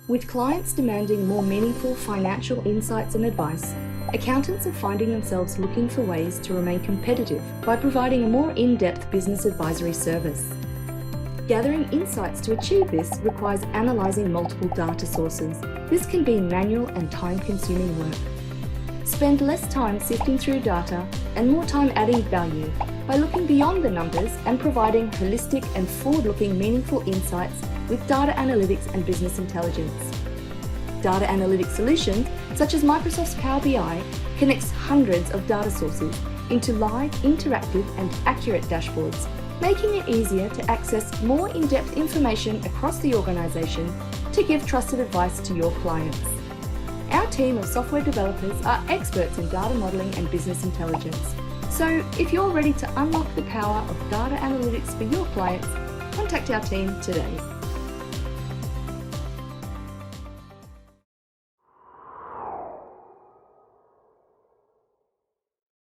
With clients demanding more meaningful financial insights and advice, accountants are finding themselves looking for ways to remain competitive by providing a more in-depth business advisory service. Gathering insights to achieve this requires analysing multiple data sources. This can be manual and time-consuming work. Spend less time sifting through data and more time adding value by looking beyond the numbers and providing holistic and forward-looking meaningful insights with data analytics and business intelligence. Data analytics solutions, such as Microsoft's Power BI, connects hundreds of data sources into live, interactive and accurate dashboards, making it easier to access more in-depth information across the organisation to give trusted advice to your clients. Our team of software developers are experts in data modelling and business intelligence. So if you're ready to unlock the power of data analytics for your clients, contact our team today.